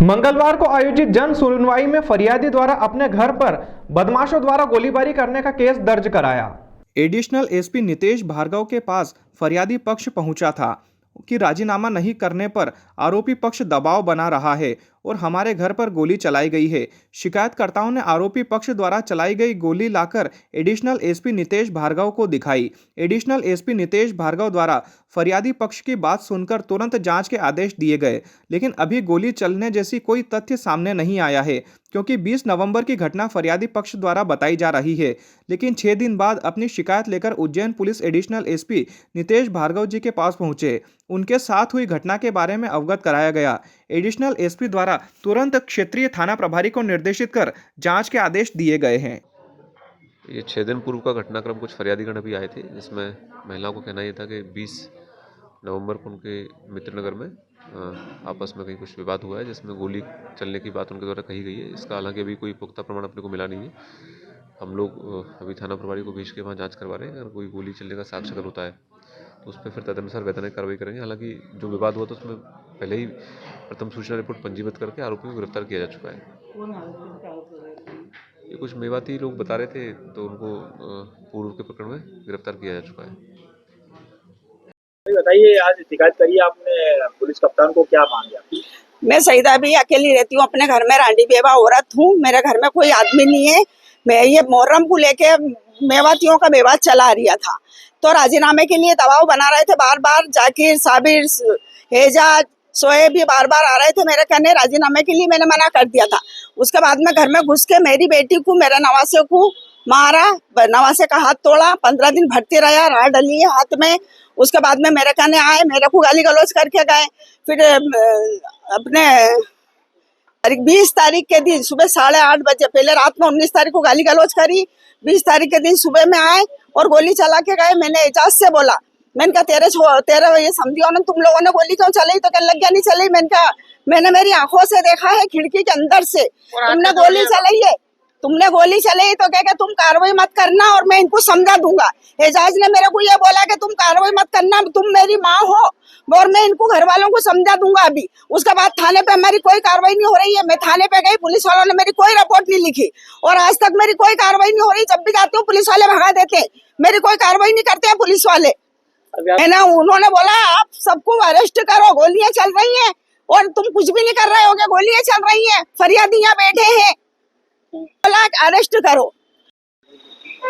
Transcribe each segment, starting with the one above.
मंगलवार को आयोजित जन सुनवाई में फरियादी द्वारा अपने घर पर बदमाशों द्वारा गोलीबारी करने का केस दर्ज कराया। एडिशनल एसपी नितेश भार्गव के पास फरियादी पक्ष पहुंचा था कि राजीनामा नहीं करने पर आरोपी पक्ष दबाव बना रहा है और हमारे घर पर गोली चलाई गई है। शिकायतकर्ताओं ने आरोपी पक्ष द्वारा चलाई गई गोली लाकर एडिशनल एसपी नितेश भार्गव को दिखाई। एडिशनल एसपी नितेश भार्गव द्वारा फरियादी पक्ष की बात सुनकर तुरंत जांच के आदेश दिए गए, लेकिन अभी गोली चलने जैसी कोई तथ्य सामने नहीं आया है, क्योंकि 20 नवंबर की घटना फरियादी पक्ष द्वारा बताई जा रही है। लेकिन 6 दिन बाद अपनी शिकायत लेकर Ujjain police additional SP Nitesh Bhargava ji के पास पहुंचे। उनके साथ हुई घटना के बारे में अवगत कराया गया। एडिशनल एसपी द्वारा तुरंत क्षेत्रीय थाना प्रभारी को निर्देशित कर जांच के आदेश दिए गए हैं। ये 6 दिन पूर्व का घटनाक्रम कुछ फरियादीगण अभी आए थे, जिसमें महिलाओं को कहना ये था कि 20 नवंबर को उनके मित्रनगर में आपस में कहीं कुछ विवाद हुआ है, जिसमें गोली चलने की बात उनके द्वारा कही गई है। इसका हालांकि अभी कोई पुख्ता प्रमाण अपने को मिला नहीं है। हम लोग अभी थाना प्रभारी को भेज के वहाँ जांच करवा रहे हैं। अगर कोई गोली चलने का साक्ष्य अगर होता है तो उस पर फिर तदनुसार वैधानिक कार्रवाई करेंगे। हालांकि जो विवाद हुआ था उसमें पहले ही प्रथम सूचना रिपोर्ट पंजीबद्ध करके आरोपियों को गिरफ्तार किया जा चुका है। ये कुछ मेवाती लोग बता रहे थे, तो उनको पूर्व के प्रकरण में गिरफ्तार किया जा चुका है। बताइए, आज शिकायत करी आपने पुलिस कप्तान को, क्या मांग गया? मैं सईदा भी अकेली रहती हूँ अपने घर में, रांडी बेवा औरत हूँ। मेरे घर में कोई आदमी नहीं है। मैं ये मुहर्रम को लेके मेवातियों का विवाद चला रिया था, तो राजीनामे के लिए दबाव बना रहे थे। बार बार जाकिर, साबिर, एजाज, शोएब भी बार बार आ रहे थे मेरे कहने राजीनामे के लिए। मैंने मना कर दिया था। उसके बाद में घर में घुस के मेरी बेटी को, मेरे नवासे को मारा, नवासे का हाथ तोड़ा, 15 दिन भटते रहा, राह डली है हाथ में। उसके बाद में मेरे कहने आए, मेरे को गाली गलौज करके गए। फिर अपने 20 तारीख के दिन सुबह 8:30 बजे, पहले रात में 19 तारीख को गाली गलौज करी, 20 तारीख के दिन सुबह में आए और गोली चला के गए। मैंने एजाज से बोला, मैंने कहा तेरे ये समझियो ना, तुम लोगों ने गोली क्यों चलाई? तो कहने लग गया नहीं चली। मैंने कहा मैंने मेरी आंखों से देखा है, खिड़की के अंदर से तुमने गोली चलाई है, तुमने गोली चलाई। तो क्या तुम कार्रवाई मत करना और मैं इनको समझा दूंगा। एजाज ने मेरे को ये बोला कि तुम कार्रवाई मत करना, तुम मेरी माँ हो और मैं इनको घर वालों को समझा दूंगा अभी। उसके बाद थाने पे हमारी कोई कार्रवाई नहीं हो रही है। मैं थाने पे गई, पुलिस वालों ने मेरी कोई रिपोर्ट नहीं लिखी और आज तक मेरी कोई कार्रवाई नहीं हो रही। जब भी जाती हूँ पुलिस वाले भगा देते हैं, मेरी कोई कार्रवाई नहीं करते हैं पुलिस वाले। उन्होंने बोला आप सबको अरेस्ट करो, गोलियां चल रही हैं और तुम कुछ भी नहीं कर रहे होगे, गोलियां चल रही हैं, फरियादी यहाँ बैठे हैं, बोला अरेस्ट करो।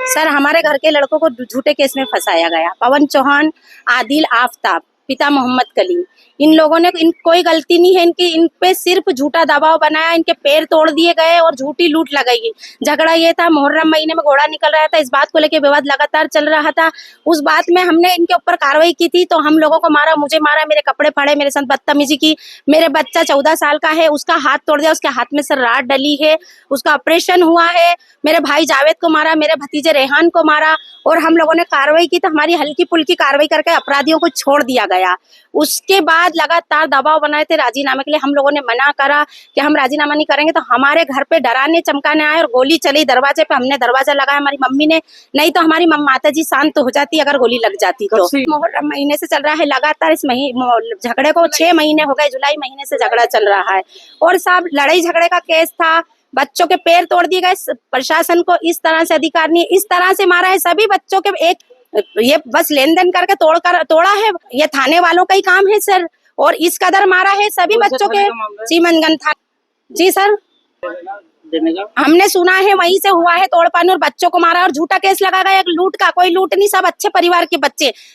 सर, हमारे घर के लड़कों को झूठे केस में फंसाया गया। पवन चौहान, आदिल आफ्ताब, पिता मोहम्मद कलीम, इन लोगों ने कोई गलती नहीं है इनकी। इन पे सिर्फ झूठा दबाव बनाया, इनके पैर तोड़ दिए गए और झूठी लूट लगाई गई। झगड़ा ये था, मुहर्रम महीने में घोड़ा निकल रहा था, इस बात को लेके विवाद लगातार चल रहा था। उस बात में हमने इनके ऊपर कार्रवाई की थी, तो हम लोगों को मारा, मुझे मारा, मेरे कपड़े फाड़े, मेरे साथ बदतमीजी की। मेरे बच्चा 14 साल का है, उसका हाथ तोड़ दिया, उसके हाथ में से राड डली है, उसका ऑपरेशन हुआ है। मेरे भाई जावेद को मारा, मेरे भतीजे रेहान को मारा और हम लोगों ने कार्रवाई की तो हमारी हल्की फुल्की कार्रवाई करके अपराधियों को छोड़ दिया गया। उसके बाद लगातार दबाव बनाए थे राजीनामे के लिए। हम लोगों ने मना करा कि हम राजीनामा नहीं करेंगे, तो हमारे घर पे डराने चमकाने आए और गोली चली दरवाजे पे। हमने दरवाजा लगाया हमारी मम्मी ने, नहीं तो हमारी माता जी शांत हो जाती अगर गोली लग जाती तो। मुहर्रम महीने से चल रहा है लगातार। इस महीने झगड़े को 6 महीने हो गए, जुलाई महीने से झगड़ा चल रहा है और सब लड़ाई झगड़े का केस था। बच्चों के पैर तोड़ दिए गए। प्रशासन को इस तरह से अधिकार नहीं, इस तरह से मारा है सभी बच्चों के। ये बस लेन देन करके तोड़ा है, ये थाने वालों का ही काम है सर। और इस कदर मारा है सभी बच्चों के। चीमनगंज था जी सर, हमने सुना है वहीं से हुआ है तोड़पान और बच्चों को मारा और झूठा केस लगा गया लूट का। कोई लूट नहीं, सब अच्छे परिवार के बच्चे।